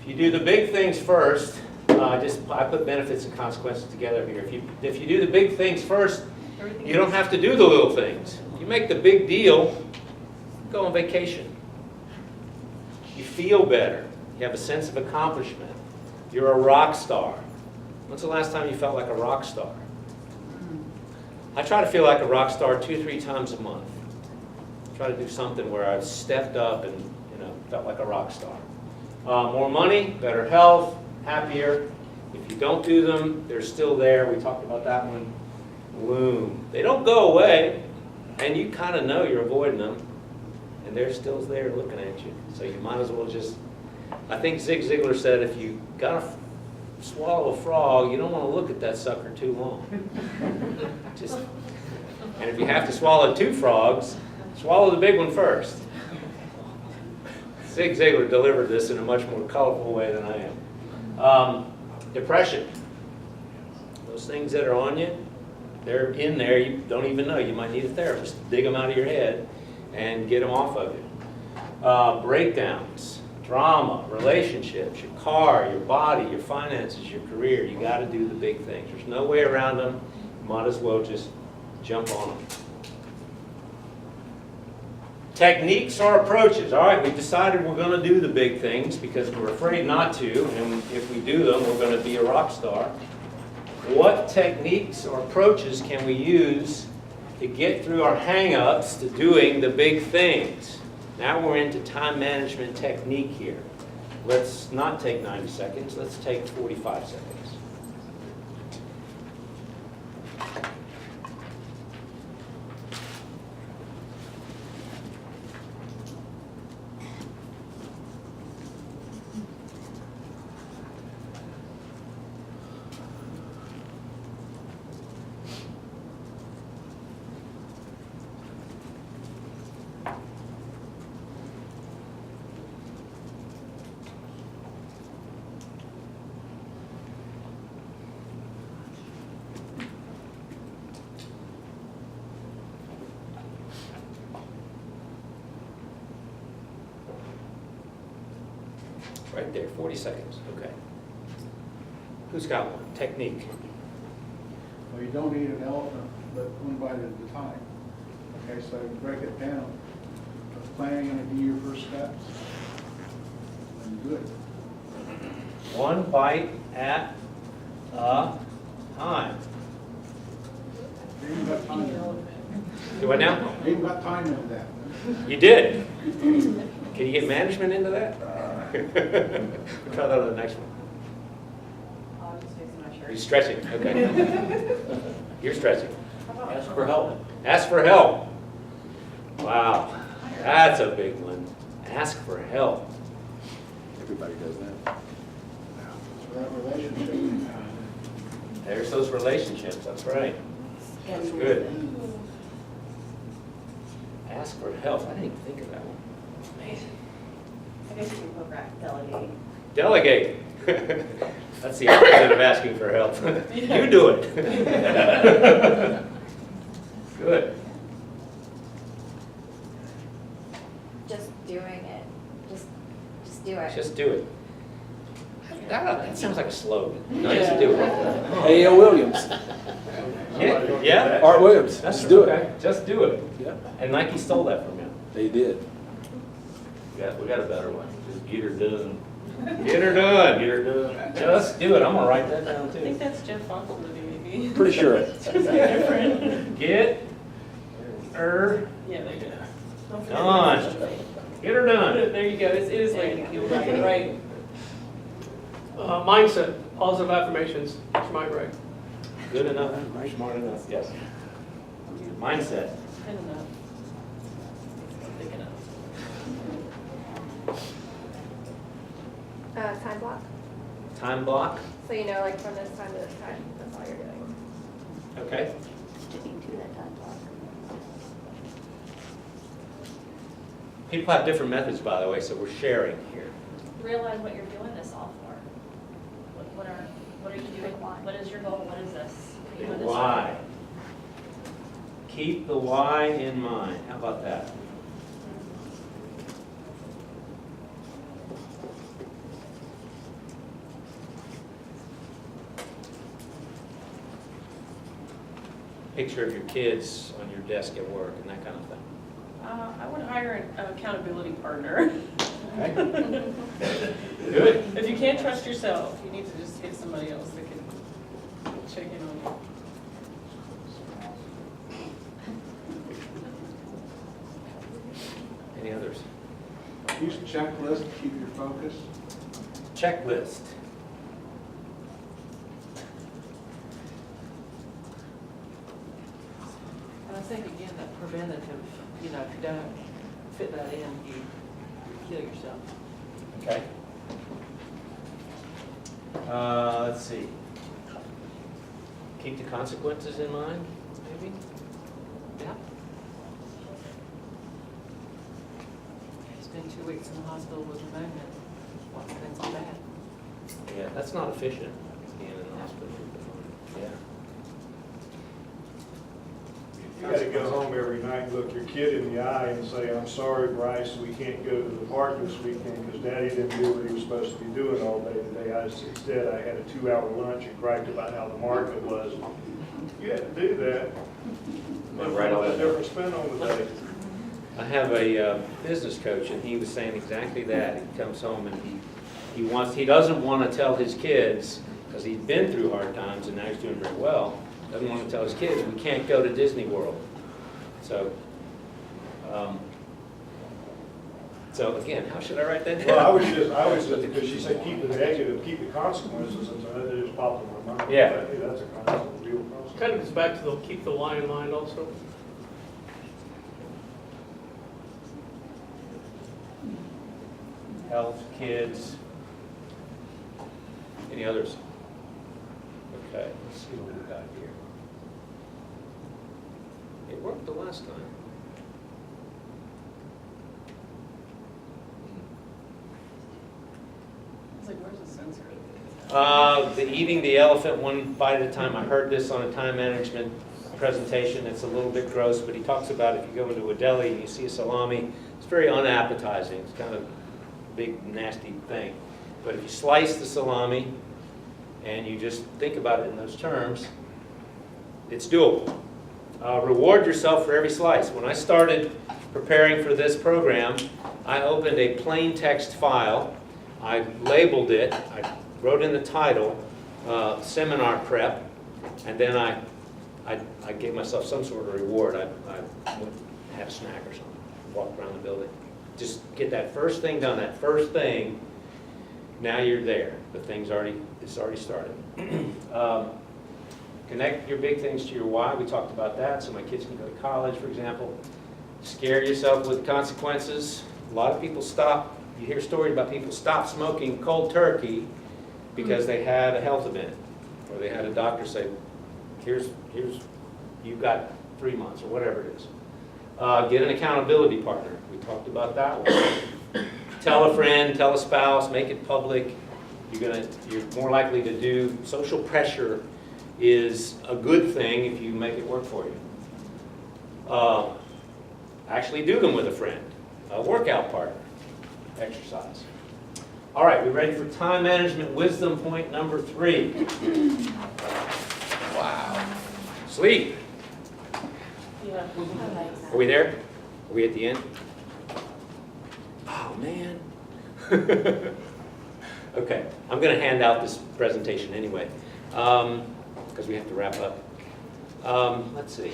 If you do the big things first, I put benefits and consequences together here. If you do the big things first, you don't have to do the little things. You make the big deal, go on vacation. You feel better. You have a sense of accomplishment. You're a rock star. When's the last time you felt like a rock star? I try to feel like a rock star 2-3 times a month. Try to do something where I've stepped up and felt like a rock star. More money, better health, happier. If you don't do them, they're still there. We talked about that one. Loom. They don't go away, and you kind of know you're avoiding them, and they're still there looking at you. So you might as well just, I think Zig Ziglar said, if you got to swallow a frog, you don't want to look at that sucker too long. And if you have to swallow 2 frogs, swallow the big one first. Zig Ziglar delivered this in a much more colorful way than I am. Depression. Those things that are on you, they're in there. You don't even know. You might need a therapist to dig them out of your head and get them off of you. Breakdowns, drama, relationships, your car, your body, your finances, your career. You got to do the big things. There's no way around them. You might as well just jump on them. Techniques or approaches. All right, we decided we're going to do the big things because we're afraid not to, and if we do them, we're going to be a rock star. What techniques or approaches can we use to get through our hang-ups to doing the big things? Now we're into time management technique here. Let's not take 90 seconds, let's take 45 seconds. Right there, 40 seconds, okay. Who's got one? Technique. Well, you don't eat an elephant, but one bite at a time. Okay, so break it down. What's planning going to be your first steps? And do it. One bite at a time. You ain't got time in Do what now? You ain't got time in that. You did. Can you get management into that? Try that on the next one. I'm just fixing my shirt. You're stretching, okay. You're stretching. Ask for help. Ask for help. Wow, that's a big one. Ask for help. Everybody does that. So that relationship. There's those relationships, that's right. That's good. Ask for help, I didn't even think of that one. Amazing. I guess you can put back delegate. Delegate. That's the opposite of asking for help. You do it. Good. Just doing it. Just do it. Just do it. That sounds like a slogan. No, just do it. A.L. Williams, Yeah? Art Williams, That's just do okay. it. Just do it. Yeah, And Nike stole that from you. they did. We got a better one. Just get her done. Get her done. Get her done. Just do it. I'm gonna write that down I think too. that's Jeff Funkel maybe. Pretty sure. It's different. Get her Yeah, they do. Don't forget done. the Get her done. There you go, it is late, you're right. Mindset, positive affirmations, Mr. Mike Ray. Good enough, smart enough, yes. Mindset. Good enough. Big enough. Time block, Time block, so you know, like from this time to this time, that's all you're doing. okay. Sticking to that time block. People have different methods, by the way, so we're sharing here. Realize what you're doing this all for. What are you doing? What is your goal? What is this? What are you doing this for? Why? Keep the why in mind. How about that? Picture of your kids on your desk at work and that kind of thing. I would hire an accountability partner. Good. If you can't trust yourself, you need to just get somebody else that can check in on you. Any others? Use a checklist to keep your focus. Checklist. And I think again, that preventative, if you don't fit that in, you kill yourself. Okay. Let's see. Keep the consequences in mind, maybe? Yeah. Spend 2 weeks in the hospital with pneumonia. What's been so bad? Yeah, that's not efficient, being in the hospital. Yeah. You gotta go home every night, look your kid in the eye and say, I'm sorry, Bryce, we can't go to the park this weekend because Daddy didn't do what he was supposed to be doing all day today. Instead, I had a 2-hour lunch and griped about how the market was. You had to do that. Right on that. Different spin on the day. I have a business coach, and he was saying exactly that. He comes home and he doesn't want to tell his kids, because he's been through hard times and now he's doing very well, doesn't want to tell his kids, we can't go to Disney World. So, so again, how should I write that down? Well, I was just, because she said keep the negative, keep the consequences, and so that just popped in my mind. Yeah. Hey, that's a real consequence. Kind of goes back to the keep the why in mind also. Health, kids. Any others? Okay, let's see what we've got here. It worked the last time. I was like, where's the sensor? The eating the elephant one bite at a time. I heard this on a time management presentation. It's a little bit gross, but he talks about if you go into a deli and you see a salami, it's very unappetizing. It's kind of a big, nasty thing. But if you slice the salami and you just think about it in those terms, it's doable. Reward yourself for every slice. When I started preparing for this program, I opened a plain text file. I labeled it. I wrote in the title, seminar prep, and then I gave myself some sort of reward. I went and had a snack or something, walked around the building. Just get that first thing done, that first thing, now you're there. It's already started. Connect your big things to your why. We talked about that, so my kids can go to college, for example. Scare yourself with consequences. A lot of people stop. You hear stories about people stop smoking cold turkey because they had a health event, or they had a doctor say, here's you've got 3 months, or whatever it is. Get an accountability partner. We talked about that one. Tell a friend, tell a spouse, make it public. You're more likely to do. Social pressure is a good thing if you make it work for you. Actually do them with a friend, a workout partner, exercise. All right, we ready for time management wisdom point number 3? Wow. Sleep. Yeah. Are we there? Are we at the end? Oh, man. Okay, I'm going to hand out this presentation anyway, because we have to wrap up. Let's see.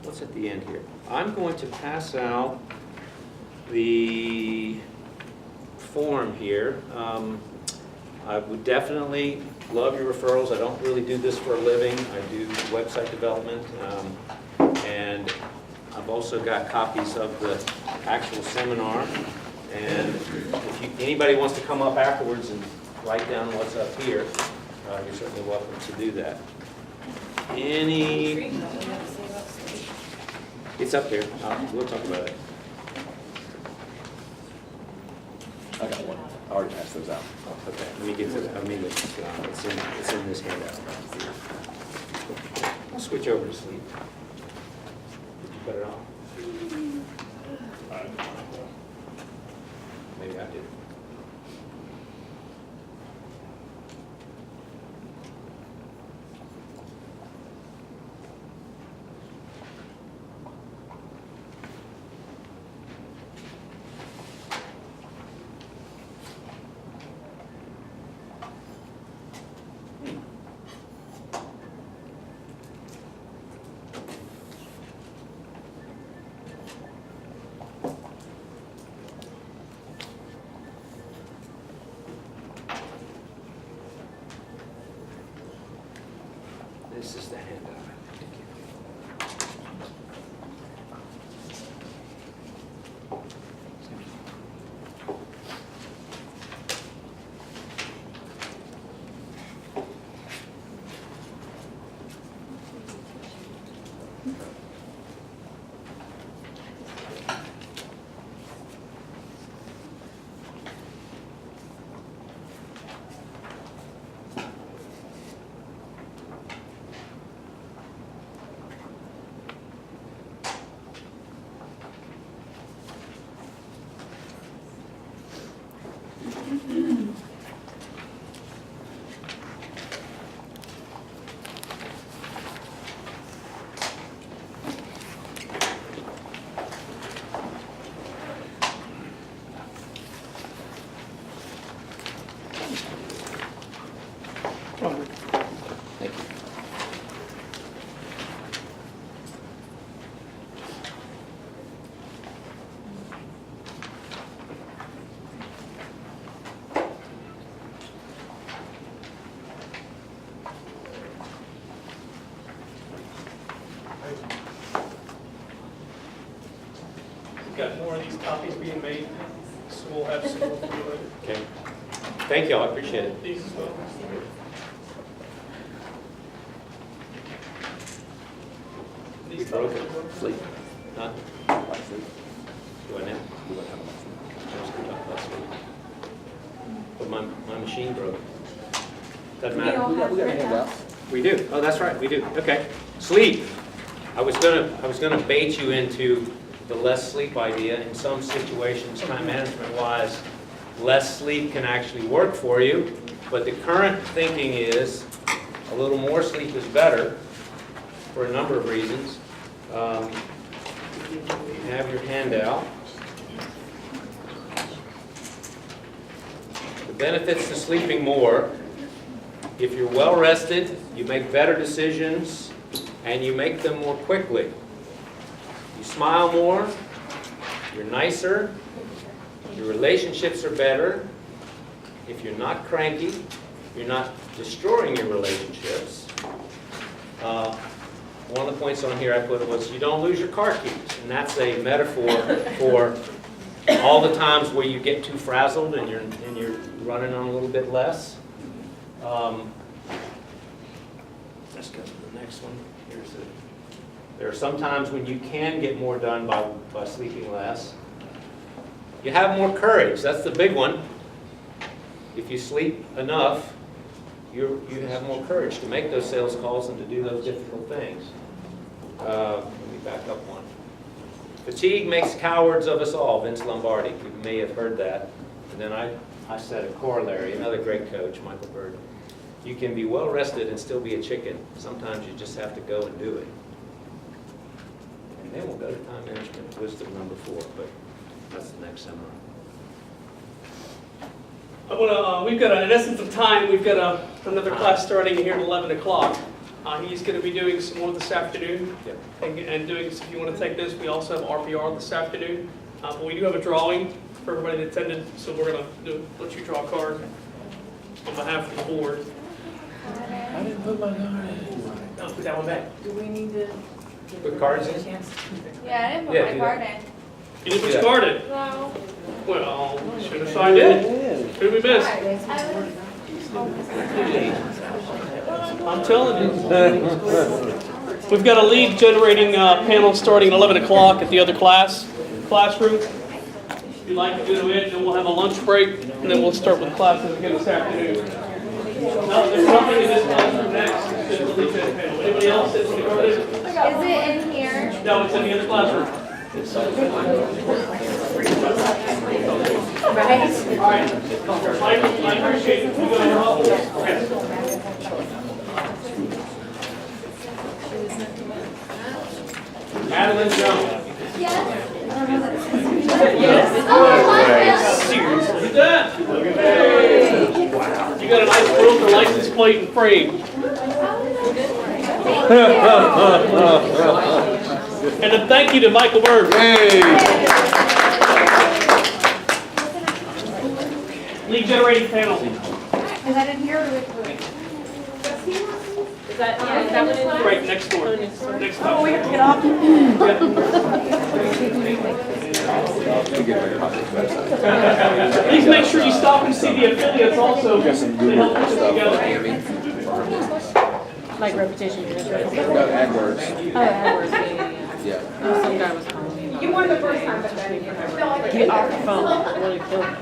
What's at the end here? I'm going to pass out the form here. I would definitely love your referrals. I don't really do this for a living. I do website development. And I've also got copies of the actual seminar. And if anybody wants to come up afterwards and write down what's up here, you're certainly welcome to do that. It's up there. We'll talk about it. I got one. I already passed those out. Okay, let me get to that. I mean, it's in this handout. I'll switch over to sleep. Did you put it on? Maybe I did. This is the handout. Thank you. We've got more of these copies being made, so we'll have some more for you later. Okay. Thank you all. I appreciate it. These as well. You broke it. Sleep. Huh? Sleep. Do I now? We went out of my sleep. I was going to talk about sleep. But my machine broke. Doesn't We matter. all We got a have handout. We do. Oh, that's right. We do. Okay. Sleep. I was gonna bait you into the less sleep idea. In some situations, time management wise, less sleep can actually work for you. But the current thinking is a little more sleep is better for a number of reasons. You have your handout. The benefits to sleeping more. If you're well rested, you make better decisions and you make them more quickly. You smile more, you're nicer, your relationships are better. If you're not cranky, you're not destroying your relationships. One of the points on here I put was you don't lose your car keys, and that's a metaphor for all the times where you get too frazzled and you're running on a little bit less. Let's go to the next one. There are some times when you can get more done by sleeping less. You have more courage. That's the big one. If you sleep enough, you have more courage to make those sales calls and to do those difficult things. Let me back up one. Fatigue makes cowards of us all, Vince Lombardi. You may have heard that. And then I said a corollary, another great coach, Michael Byrd. You can be well rested and still be a chicken. Sometimes you just have to go and do it. And then we'll go to time management, wisdom number 4, but that's the next seminar. We've got, in essence of time, we've got another class starting here at 11 o'clock. He's going to be doing some more this afternoon. Yep. And doing, if you want to take this, we also have RPR this afternoon. But we do have a drawing for everybody that attended, so we're gonna let you draw a card on behalf of the board. I didn't put my card in. No, put that one back. Do we need to? Put cards in? Yeah, I didn't put Yeah, my do card that. in. You didn't put your card in? No. Well, should have signed it. Who did we miss? I'm telling you. We've got a lead generating panel starting at 11 o'clock at the other classroom. If you'd like to go to it, then we'll have a lunch break, and then we'll start with classes again this afternoon. No, there's nothing in this classroom next. It's just the lead gen panel. Anybody else that's recorded? Is it in here? No, it's in the other classroom. Right. All right. I appreciate it. You guys are helpful. Okay. Madeline Jones. Yes. Seriously, look at that. You got a nice broker license plate and frame. And a thank you to Michael Byrd. Lead generating panel. Is that in here or do we put it? Is that one in? Right next door. Next time. Oh, we have to get off. Please make sure you stop and see the affiliates also. Got some They help Google put this stuff on together. Amy. Like reputation management. No, AdWords. Oh, AdWords, Yeah. Some guy was calling me about You won the first time, but then. Get off the phone, I want to kill him.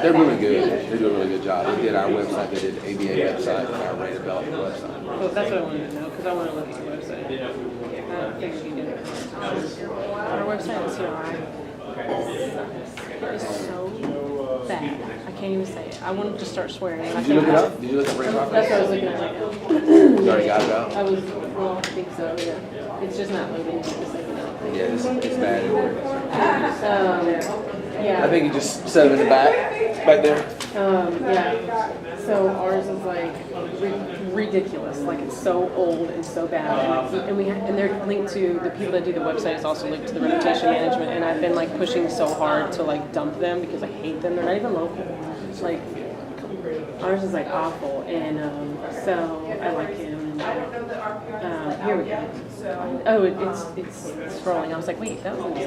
They're really good. They do a really good job. They did our website, they did the ABA website, and our Rate Development website. Well, that's what I wanted to know, because I want to look at your website. I figured you did. Our website is CRI. It's so bad. I can't even say it. I wanted to start swearing. Did you look it up? Did you look at Rate That's what I was Property? looking at right now. You already got it out? I think so, yeah. It's just not loading just a second. Yeah, it's bad. Yeah. I think you just set them in the back there. Yeah. So ours is like ridiculous. Like it's so old and so bad, and they're linked to the people that do the website is also linked to the reputation management. And I've been like pushing so hard to like dump them because I hate them. They're not even local. It's like ours is like awful, and so I like him. Here we go. Oh, it's scrolling. I was like, wait, that was the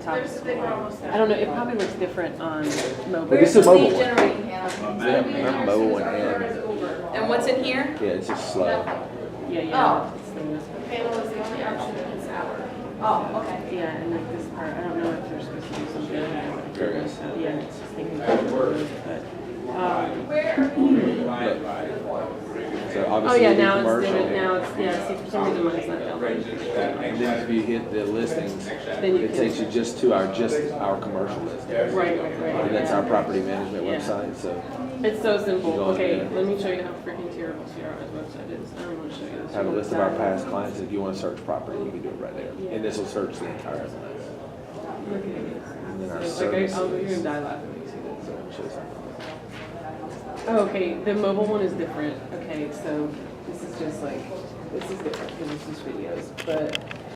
top scroll. I don't know. It probably looks different on mobile. But this is a mobile one. Generating panel. Yeah, our mobile one And what's in here? yeah, it's just slow. Yeah. It's Panel is the only option that's hour. Oh, okay. yeah, and like this part, I don't know if they're supposed to do something. There it is. Yeah, it's just thinking about it, but. So Oh obviously yeah, you do now it's commercial. different. Now it's see for some reason mine's not downloading. And then if you hit the listings, Then you it can- takes you just to our commercial listing. Right. And that's our property management Yeah. website, so. It's so simple. You go Okay, there. let me show you how freaking terrible CRI's website is. I don't want to show you this. Have a list of our past clients. If you want to search property, you can do it right there. And this will search the entire list. Look at this. Our Like, services. you're gonna die laughing when you see this. So it shows our- Oh, okay, the mobile one is different. Okay, so this is just like, this is different because this is videos. But